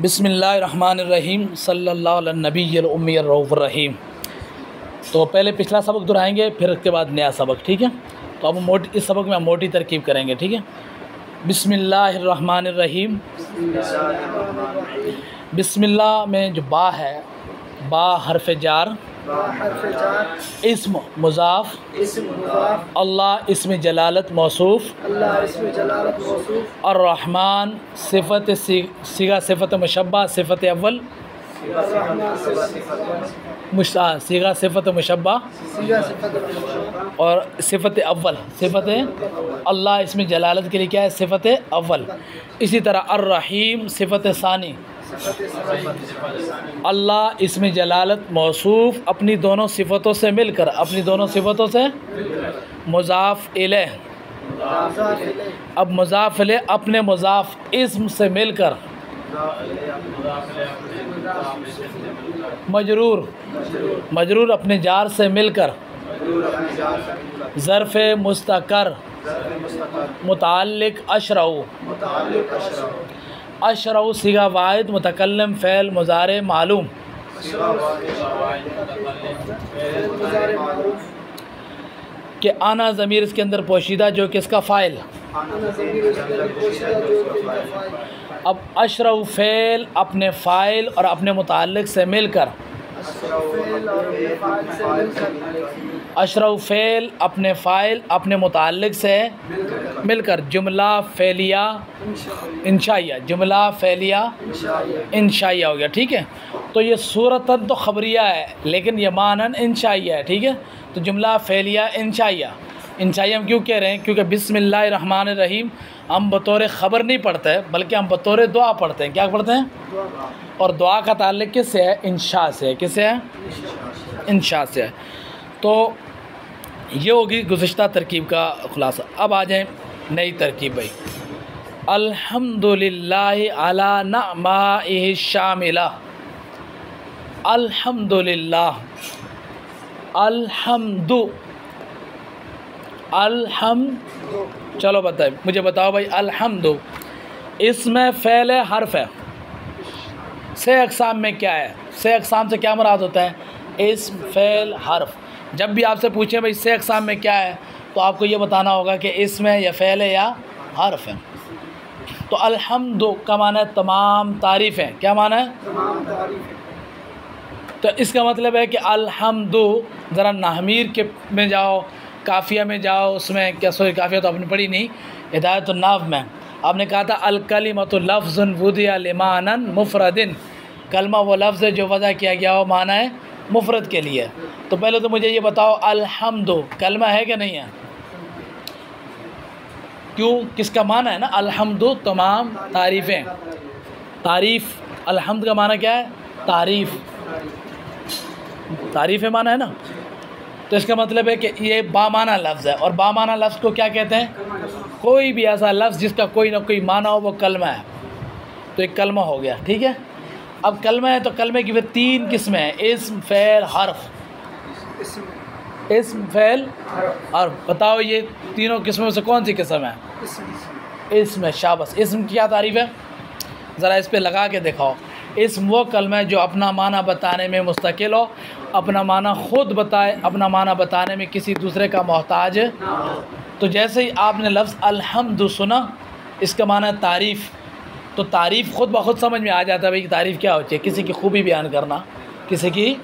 बिस्मिल्लाहिर्रहमानिर्रहीम सल्लल्लाहु अला नबिय्यिल उम्मिय्यिर रऊफ़िर रहीम। तो पहले पिछला सबक दोहराएंगे, फिर उसके बाद नया सबक, ठीक है। तो अब इस सबक में हम मोटी तरकीब करेंगे, ठीक है। बिस्मिल्लाहिर्रहमानिर्रहीम। बिस्मिल्लाह में जो बा है, बा हर्फ जार, इस्म मुज़ाफ़, अल्लाह इस्म जलालत मौसूफ़, अर्रहमान सिफ़त सीगा सिफ़त मुशब्बा सिफ़त अव्वल, सीगा सिफ़त मुशब्बा और सिफ़त अव्वल, सिफ़त अल्लाह इसमें जलालत के लिए क्या है, सिफ़त अव्वल। इसी तरह अर्रहीम सिफ़त सानी, अल्लाह इसमें जलालत मौसूफ़ अपनी दोनों सिफ़तों से मिलकर, अपनी दोनों सिफ़तों से मुज़ाफ़ इलैह। अब मुज़ाफ़ इलैह अपने मुज़ाफ़ इस्म से मिलकर, मजरूर मजरूर अपने जार से मिलकर, ज़र्फ़ मुस्तकर मुताल्लिक़ अशरऊ, अशरऊ सीगा वाहिद मुतकल्लिम फ़ेल मुज़ारे मालूम। कि आना ज़मीर इसके अंदर पोशीदा जो कि इसका फ़ाइल। अब अशरऊ फ़ेल अपने फ़ाइल और अपने मुताल्लिक़ से मिलकर, अशरऊ फ़ेल अपने फ़ाइल अपने मुताल्लिक़ से मिलकर जुमला फ़ेलिया इंशाइया, जुमला फ़ेलिया इंशाइया हो गया, ठीक है। तो ये सूरतन तो ख़बरिया है लेकिन ये मानन इंशाइया है, ठीक है। तो जुमला फ़ेलिया इंशाइया, इंशाइया हम क्यों कह रहे हैं, क्योंकि बिस्मिल्लाहिर्रहमानिर्रहीम हम बतौर ख़बर नहीं पढ़ते हैं बल्कि हम बतौर दुआ पढ़ते हैं। क्या पढ़ते हैं? और दुआ का ताल्लुक़ किससे है? इंशा से है। किससे है? इंशा से है। तो ये होगी गुज़िश्ता तरकीब का ख़ुलासा। अब आ जाएँ नई तरकीब भाई। अल्हम्दुलिल्लाहि अला नअमाइहि शामिला, अल्हम्दुलिल्लाह, चलो बताए, मुझे बताओ भाई, अल्हम्दु इसमें फ़ेल हर्फ है, से अक़साम में क्या है? से अक़साम से क्या मुराद होता है? इस्म फ़ेल हर्फ। जब भी आपसे पूछे भाई से अक़साम में क्या है तो आपको ये बताना होगा कि इसम है या फ़ेल है या हर्फ है। तो अल्हम्दु का माना है तमाम तारीफ़ें। क्या माना है? तमाम तारीफ़ें। तो इसका मतलब है कि अल्हम्दु, ज़रा नाहमीर के में जाओ, काफ़िया में जाओ, उसमें क्या, सॉरी काफ़िया तो आपने पढ़ी नहीं, हिदायतुन नाव में आपने कहा था अल कलिमतु लफ्ज़ुन वुदिया लिमानन मुफ़रदिन, कलमा वो लफ्ज़ है जो वज़ा किया गया हो माना है मुफ़रद के लिए। तो पहले तो मुझे ये बताओ अल्हम्दु कलमा है कि नहीं है? क्यों, किसका माना है ना अल्हम्दु तमाम तारीफ़ें। तारीफ़, अल्हम्द का माना क्या है? तारीफ़, तारीफ़ें माना है ना। तो इसका मतलब है कि ये बामाना लफ्ज़ है, और बामाना लफ्ज़ को क्या कहते हैं? कोई भी ऐसा लफ्ज़ जिसका कोई ना कोई माना हो वो कलमा है। तो एक कलमा हो गया, ठीक है। अब कलमा है तो कलमे की फिर तीन किस्में हैं, इस्म फ़ेल हर्फ। इस्म फ़ेल हर्फ, बताओ ये तीनों किस्मों में से कौन सी किस्म है? इस्म है। शाबाश। इस्म की क्या तारीफ़ है? ज़रा इस पे लगा के दिखाओ। इस्म वो कलमा है जो अपना माना बताने में मुस्तकिल हो, अपना माना ख़ुद बताए, अपना माना बताने में किसी दूसरे का मोहताज। तो जैसे ही आपने लफ्ज़ अल्हम्दु सुना, इसका माना तारीफ़, तो तारीफ़ ख़ुद ब खुद समझ में आ जाता है भाई तारीफ़ क्या होती है। किसी की खूबी बयान करना, किसी की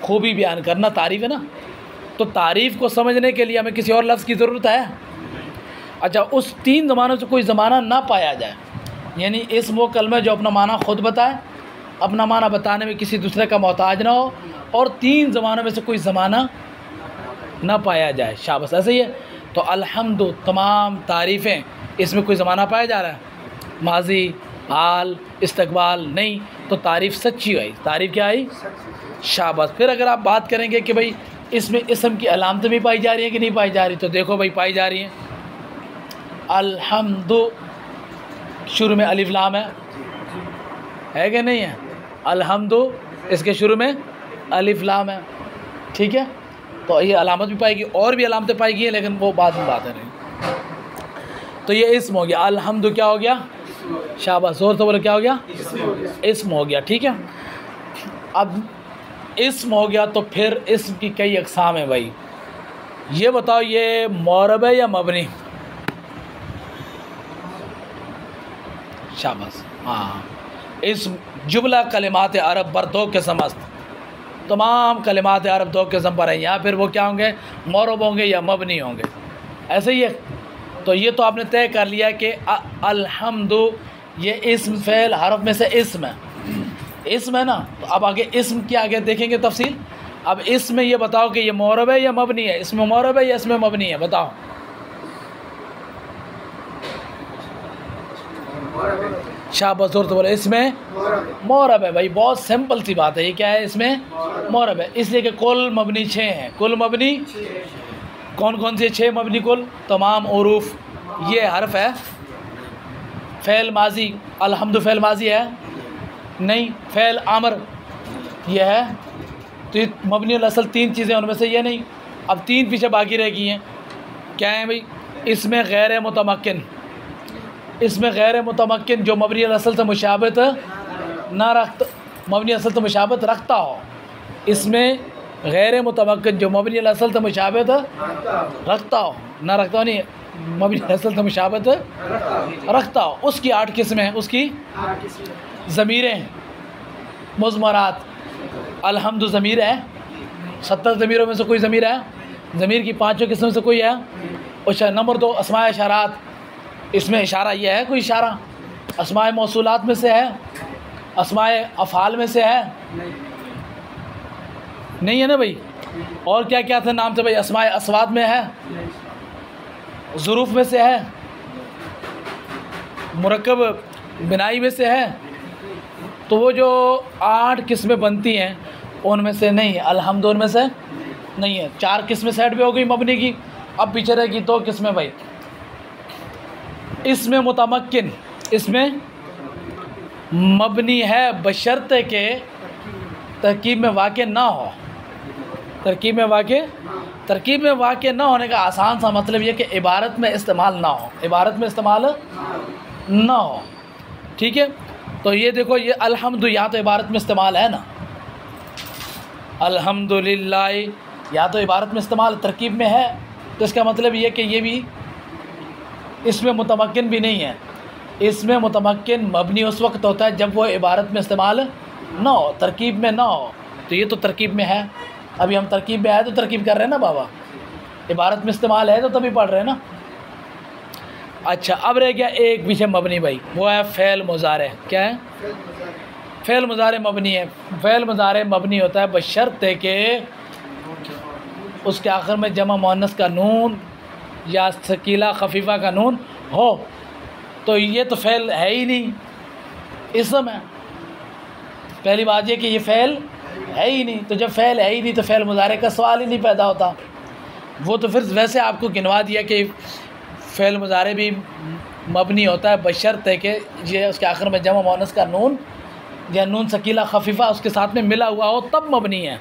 खूबी बयान करना तारीफ़ है ना। तो तारीफ़ को समझने के लिए हमें किसी और लफ्ज़ की ज़रूरत है? अच्छा, उस तीन ज़मानों से कोई ज़माना ना पाया जाए, यानी इस वो कलमा जो अपना माना ख़ुद बताए, अपना माना बताने में किसी दूसरे का मोहताज ना हो, और तीन ज़मानों में से कोई ज़माना ना पाया जाए। शाबाश, ऐसे ही है। तो अल्हम्दु तमाम तारीफ़ें, इसमें कोई ज़माना पाया जा रहा है? माजी, हाल, इस्तकबाल नहीं, तो तारीफ़ सच्ची आई। तारीफ़ क्या आई? शाबाश। फिर अगर आप बात करेंगे कि भाई इसमें इस्म की अलामतें भी पाई जा रही हैं कि नहीं पाई जा रही, तो देखो भाई पाई जा रही हैं। अल्हम्दु शुरू में अलिफ लाम है कि नहीं है? अल्हम्दु इसके शुरू में अलिफ लाम है, ठीक है। तो ये अलामत भी पाएगी, और भी अलामतें पाई गई हैं लेकिन वो बाद में बात है नहीं। तो ये इस्म हो गया। अल्हम्दु क्या हो गया? शाबाश, जोर से बोले, क्या हो गया? इस्म हो गया। ठीक है, अब इस्म हो गया तो फिर इस्म की कई अक़साम है भाई। ये बताओ, ये मौरब है या मबनी? शाबाश, हाँ। इस जुमला कलिमात अरब पर दो किस्म अस्त, तमाम कलिमात अरब दो किस्म पर हैं। या फिर वो क्या होंगे? मौरब होंगे या मबनी होंगे। ऐसे ही है। तो ये तो आपने तय कर लिया कि अल्हम्दु ये इस्म फ़ेल हरफ में से इस्म है, इस्म है ना। तो अब आगे इस्म के आगे देखेंगे तफसील। अब इसमें ये बताओ कि ये मौरब है या मबनी है? इसमें मौरब है या इसमें मबनी है? बताओ। शाबाश, जोर से बोले, इसमें मौरब है भाई। बहुत सिंपल सी बात है। ये क्या है? इसमें मौरब है। इसलिए कि कुल मबनी 6 हैं। कुल मबनी कौन कौन से? 6 मबनी कुल, तमाम उरूफ। ये हर्फ है फ़ेल माजी, अल्हम्दु फ़ेल माजी है नहीं, फ़ेल आमर ये है। तो ये मबनी असल 3 चीज़ें, उनमें से ये नहीं। अब 3 पीछे बाकी रह गई हैं। क्या है भाई? इसमें गैर मुतमक्किन, इसमें गैर मुतमक्किन जो मबनी असल से मुशाबत ना रखता, मबनी असल से मुशाबत रखता हो। इसमें गैर मुतमक्किन जो मबनी असल से मुशाबत रखता हो, ना रखता हो नहीं, मबनी असल से मुशाबत रखता हो, उसकी 8 किस्में हैं। उसकी ज़मीरें मुज़मरात, अल्हम्दु ज़मीर है। 70 ज़मीरों में से कोई ज़मीर है? ज़मीर की 5 किस्म से कोई है? अच्छा, नंबर 2 अस्माए इशारात, इसमें इशारा ये है कोई इशारा? अस्माए मौसूलात में से है? अस्माए अफ़ाल में से है? नहीं है ना भाई। और क्या क्या थे नाम थे भाई? अस्माए अस्वात में है? ज़ुरूफ़ में से है? मुरक्कब बिनाई में से है? तो वो जो 8 किस्में बनती हैं उनमें से नहीं है। अल्हम्दु उनमें से नहीं है। 4 किस्में सेट भी हो गई मबनी की। अब पीछे रहेगी 2 किस्में भाई। इसमें मुतमक्किन, इसमें मबनी है बशर्ते के तरकीब में वाक़ ना हो। तरकीब में वाक़ ना होने का आसान सा मतलब ये कि इबारत में इस्तेमाल ना हो, इबारत में इस्तेमाल ना हो। ठीक है, तो ये देखो, ये अल्हम्दु या तो इबारत में इस्तेमाल है ना, अल्हम्दुलिल्लाह या तो इबारत में इस्तेमाल तरकीब में है। तो इसका मतलब ये कि ये भी इसमें मुतमक्किन भी नहीं है। इसमें मुतमक्किन मबनी उस वक्त होता है जब वो इबारत में इस्तेमाल ना हो, तरकीब में ना हो। तो ये तो तरकीब में है। अभी हम तरकीब में आए तो तरकीब कर रहे हैं ना बाबा, इबारत में इस्तेमाल है तो तभी पढ़ रहे हैं ना। अच्छा, अब रह गया एक विषय मबनी भाई, वो है फ़ेल मुज़ारे। क्या है? फ़ेल मुज़ारे मबनी है। फ़ेल मुज़ारे मबनी होता है बशर्ते के उसके आखिर में जमा मुअन्नस का नून या सकीला खफीफ़ा का नून हो। तो ये तो फ़ेल है ही नहीं, इसम है। पहली बात ये कि ये फ़ेल है ही नहीं। तो जब फ़ेल है ही नहीं तो फ़ेल मुज़ारे का सवाल ही नहीं पैदा होता। वो तो फिर वैसे आपको गिनवा दिया कि फ़ेल मुज़ारे भी मबनी होता है बशर्ते के ये उसके आखिर में जमा मुअन्नस का नून या नून सकीला खफीफ़ा उसके साथ में मिला हुआ हो तब मबनी है,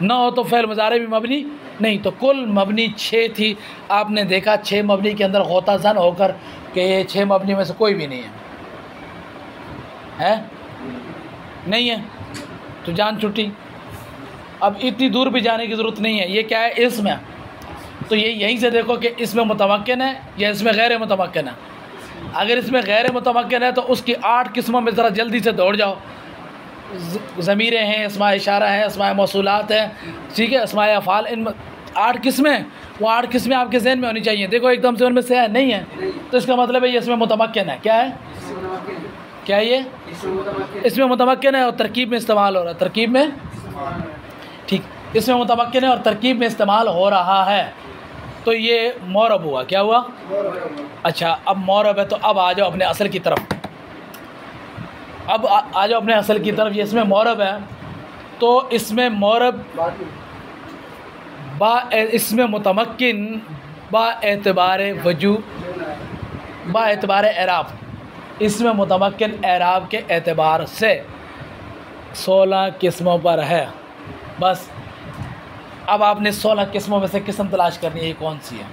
ना हो तो फ़ेल मुज़ारे भी मबनी नहीं। तो कुल मबनी 6 थी। आपने देखा 6 मबनी के अंदर गोता ज़न होकर कि ये 6 मबनी में से कोई भी नहीं है, नहीं है तो जान छुट्टी। अब इतनी दूर भी जाने की ज़रूरत नहीं है। ये क्या है? इस्म है। तो ये यहीं से देखो कि इसमें मुतमक्किन है या इसमें गैर मुतमक्किन है। अगर इसमें गैर मुतमक्किन है तो उसकी 8 किस्मों में ज़रा जल्दी से दौड़ जाओ। ज़मीरें हैं, अस्माए इशारा है, अस्माए मौसूलात है, ठीक है, अस्माए अफ़ाल, इन 8 किस्में, वो 8 किस्में आपके ज़हन में होनी चाहिए। देखो एकदम से उनमें से है नहीं है, तो इसका मतलब है ये इसमें मुतमक्किन है। क्या है? क्या ये इसमें मुतमक्किन है और तरकीब में इस्तेमाल हो रहा है। तरकीब में, ठीक, इसमें मुतमक्किन है और तरकीब में इस्तेमाल हो रहा है। तो ये मौरब हुआ। क्या हुआ? अच्छा, अब मौरब है तो अब आ जाओ अपने असल की तरफ। अब आ जाओ अपने असल की तरफ। ये इसमें मौरब है तो इसमें मौरब इसमें मुतमक्किन बा एतबार वजू बा एतबार एराब, इसमें मुतमक्किन एराब के एतबार से 16 किस्मों पर है। बस अब आपने 16 किस्मों में से किस्म तलाश करनी है, ये कौन सी है?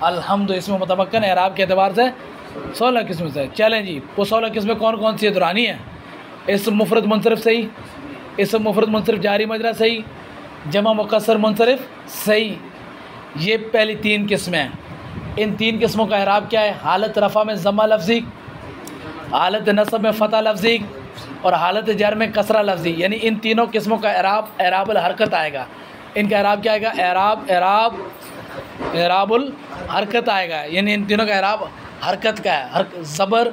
अल्हम्दु इसमें मुतमक्किन एराब के एतबार से 16 किस्में से। चलें जी, वो 16 किस्में कौन कौन सी है? दुरानी है, इसम मुफरद मुनसरिफ सही, इसम मुफरद मुनसरिफ जारी मजरा सही, जमा मुकस्सर मुनसरिफ सही। ये पहली 3 किस्में हैं। इन 3 किस्मों का इराब क्या है? हालत रफ़ा में ज़म्मा लफ्ज़ी, हालत नस्ब में फ़तह लफ्ज़ी और हालत जर में कसरा लफ्ज़ी। यानी इन तीनों किस्मों का इराब एराबुल हरकत आएगा। इनका इराब क्या आएगा? एराबुल हरकत आएगा। यानी इन तीनों का इराब हरकत का है, ज़बर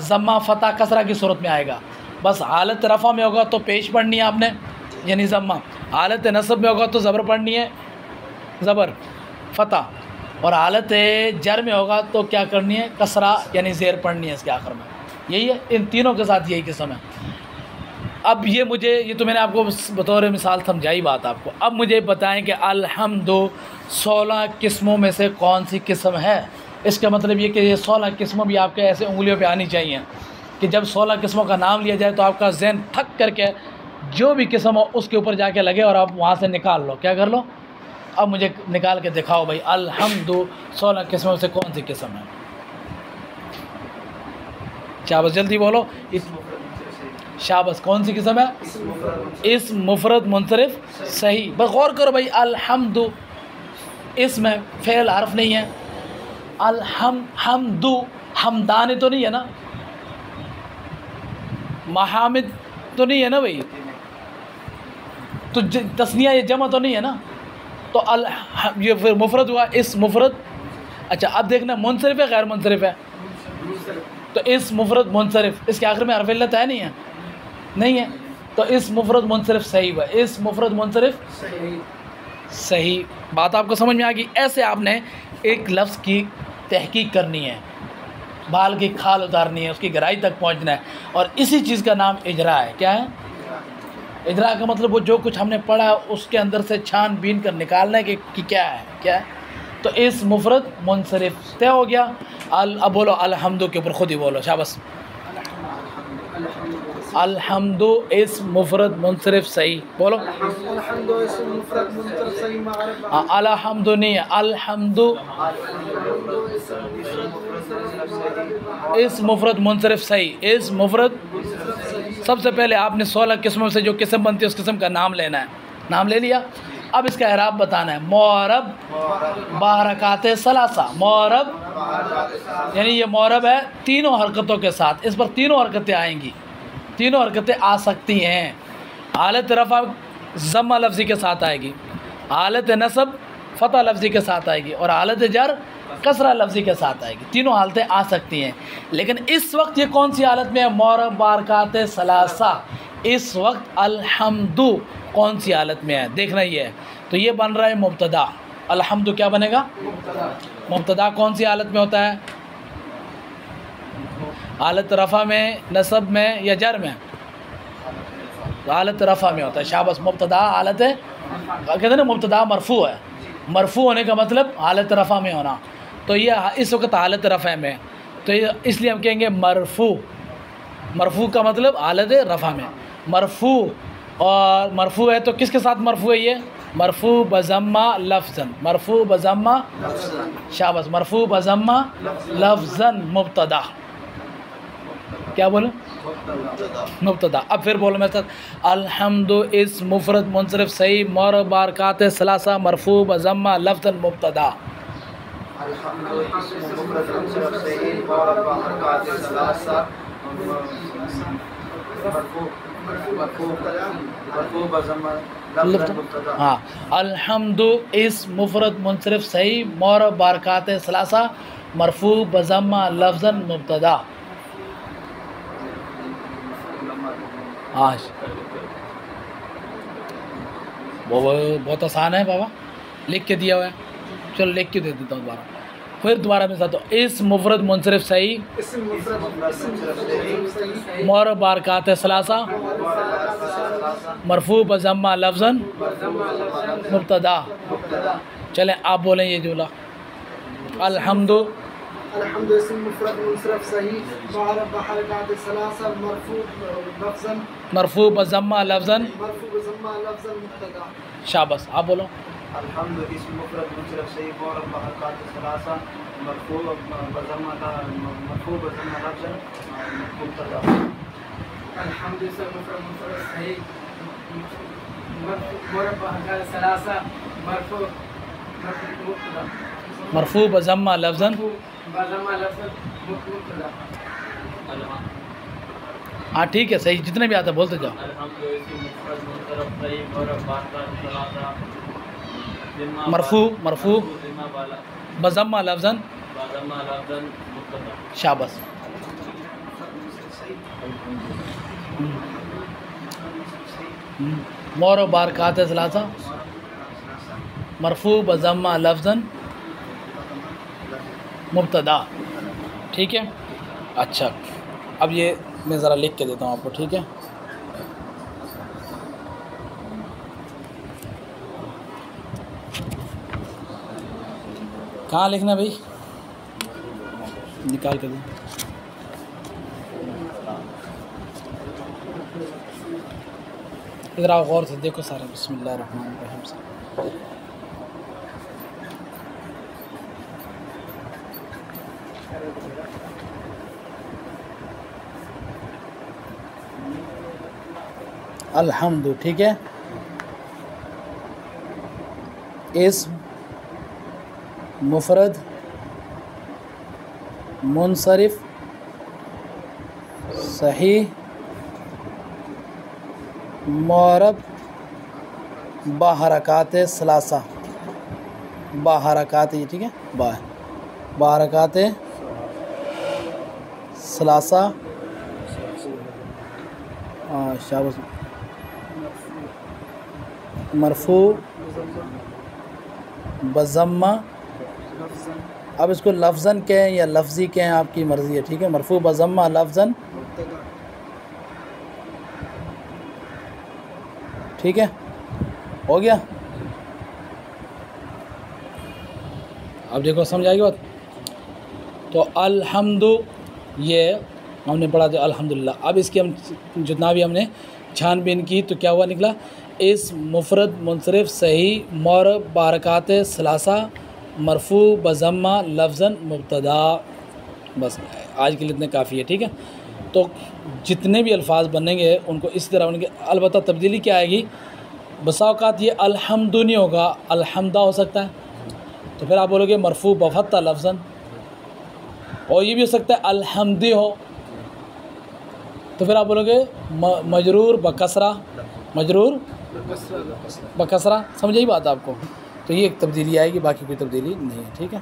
ज़म्मा फ़तह कसरा की सूरत में आएगा। बस हालत रफ़ा में होगा तो पेश पढ़नी है आपने, यानी ज़म्मा। हालत नस्ब में होगा तो ज़बर पढ़नी है, ज़बर फ़तह। और हालत जर में होगा तो क्या करनी है? कसरा यानी ज़ेर पढ़नी है इसके आखिर में। यही है, इन तीनों के साथ यही किस्म है। अब ये तो मैंने आपको बतौर मिसाल समझाई बात आपको। अब मुझे बताएं कि अल्हम्दु 16 किस्मों में से कौन सी किस्म है? इसका मतलब ये कि ये 16 किस्में भी आपके ऐसे उंगलियों पे आनी चाहिए कि जब 16 किस्मों का नाम लिया जाए तो आपका ज़हन ठक करके जो भी किस्म हो उसके ऊपर जाके लगे और आप वहाँ से निकाल लो। क्या कर लो? अब मुझे निकाल के दिखाओ भाई, अल्हम्दु 16 किस्मों से कौन सी किस्म है? शाबाश, जल्दी बोलो। शाबाश, कौन सी किस्म है? इस मुफरद मुनसरिफ सही। बस गौर करो भाई, अल्हम्दु इसमें फ़ेल हर्फ नहीं है। हमदु हमदानी तो नहीं है ना, महामिद तो नहीं है ना भाई, तो तस्निया ये जमा तो नहीं है ना, तो ये फिर मुफरद हुआ। इस मुफरद, अच्छा अब देखना मुनसरिफ है गैर मुनसरिफ है, तो इस मुफरद मुनसरिफ, इसके आखिर में हर्फ इल्लत है नहीं है? नहीं है, तो इस मुफरद मुनसरिफ सही हुआ। इस मुफरद मुनसरिफ सही। बात आपको समझ में आ गई? ऐसे आपने एक लफ्ज़ की तहकीक करनी है, बाल की खाल उतारनी है, उसकी गहराई तक पहुंचना है, और इसी चीज़ का नाम इजरा है। क्या है इजरा? का मतलब वो जो कुछ हमने पढ़ा उसके अंदर से छान बीन कर निकालना है कि क्या है। तो इस मुफरद मुनसरिफ तय हो गया। अब बोलो अल्हम्दु के ऊपर खुद ही बोलो। शाबाश, अल्हम्दु इस मुफरद मुनसरिफ सही बोलो। अल्हम्दु नहीं है, अल्हम्दु इस मुफरद मुनसरिफ सही। इस मुफरद, सबसे पहले आपने 16 किस्मों से जो किस्म बनती है उस किस्म का नाम लेना है। नाम ले लिया, अब इसका इराब बताना है। मोरब बारकाते सलासा, मोरब यानी ये मोरब है तीनों हरकतों के साथ। इस पर तीनों हरकतें आएंगी, तीनों हरकतें आ सकती हैं। हालत रफ़ा ज़म्मा लफ्ज़ी के साथ आएगी, हालत नस्ब फ़तह लफ्ज़ी के साथ आएगी, और हालत जर कसरा लफ्ज़ी के साथ आएगी। तीनों हालतें आ सकती हैं। लेकिन इस वक्त ये कौन सी हालत में है? मोरब बारकाते सलासा। इस वक्त अल्हम्दु कौन सी हालत में है देखना ही है। तो ये बन रहा है मुब्तदा। अल्हम्दु क्या बनेगा? मुब्तदा। कौन सी हालत में होता है? हालत रफ़ा में, नसब में या जर में? हालत रफ़ा में होता है। शाबाश, मुब्तदा हालत है, कहते हैं ना मुब्तदा मरफू है। मरफू होने का मतलब हालत रफ़ा में होना। तो ये इस वक्त हालत रफ़ा में, तो ये इसलिए हम कहेंगे मरफू। मरफू का मतलब हालत रफ़ा में। मरफू, और मरफू है तो किसके साथ मरफू है? ये मरफू बज़म्मा लफ्ज़न, मरफू बज़म्मा। शाबाश, मरफू बज़म्मा लफ्ज़न मुब्तदा। क्या बोले? मुब्तदा। अब फिर बोलो मेरे साथ, अल्हम्दु इस मुफरद मुनसरिफ सही मोर बारकात सलासा मरफू बज़म्मा लफ्ज़न मुब्तदा। हाँ, अल्हम्दु इस मुफरद मुनसरिफ सही मोर बारकात सलासा मरफू बज़म्मा लफ्ज़न मुब्तदा। हाँ, वो बहुत आसान है बाबा, लिख के दिया हुआ है। चलो लिख के दे देता हूँ दोबारा, फिर दोबारा में साथ। इस मुफरद मुनसरिफ सही मोर बारकात सलासा मरफू बज़म्मा लफ्ज़न मुब्तदा। चलें आप बोलें ये जुमला, अल्हम्दु मरफू बज़म्मा लफ्ज़न। शाबाश, आप बोलो। अल्हम्दु इस्म मुफरद मुनसरिफ सही और बहरकात सलासा मरफू बज़म्मा लफ्ज़न मुब्तदा। अल्हम्दु इस्म मुफरद मुनसरिफ सही और बहरकात सलासा मरफू बज़म्मा लफ्ज़न मुब्तदा। हाँ ठीक है, सही, जितने भी आता बोलते जाओ। मरफू मरफू बज़म्मा लफ्ज़न शाबाश। मोर बारकात सलासा मरफू बज़म्मा लफ्ज़न मुब्तदा। ठीक है, अच्छा अब ये मैं ज़रा लिख के देता हूँ आपको, ठीक है। कहाँ लिखना भाई, निकाल के दो। इधर आओ, गौर से देखो सारे। बिस्मिल्लाहिर्रहमानिर्रहीम से अल्हम्दु, ठीक है। इस्म मुफरद मुनसरिफ सही मुअरब बहरकात सलासा, बहरकात, ये ठीक है, बहरकात सलासा शाबाश। मरफू बज़म्मा, अब इसको लफ्ज़न कहें या लफ्ज़ी कहें, आपकी मर्ज़ी है, ठीक है। मरफू बज़म्मा लफ्ज़न, ठीक है, हो गया। अब देखो समझ आएगी बात। तो अल्हम्दु ये हमने पढ़ा था अल्हम्दुलिल्लाह। अब इसकी हम जितना भी हमने छानबीन की तो क्या हुआ, निकला इस मुफरद मुनसरिफ सही मुअरब बहरकात सलासा मरफू बज़म्मा लफ्ज़न मुब्तदा। बस आज के लिए इतने काफ़ी है, ठीक है। तो जितने भी अल्फाज बनेंगे उनको इसी तरह उनके, अलबत्ता तब्दीली क्या आएगी, बसा औक़ात ये अल्हम्दु नहीं होगा, अल्हम्दा हो सकता है, तो फिर आप बोलोगे मरफू बफ़त्ता लफ्ज़न। और ये भी हो सकता है अल्हम्दी हो, तो फिर आप बोलोगे मजरूर बकसरा, मजरूर बकसरा। समझ आई बात आपको। तो ये एक तब्दीली आएगी, बाकी कोई तब्दीली नहीं है, ठीक है।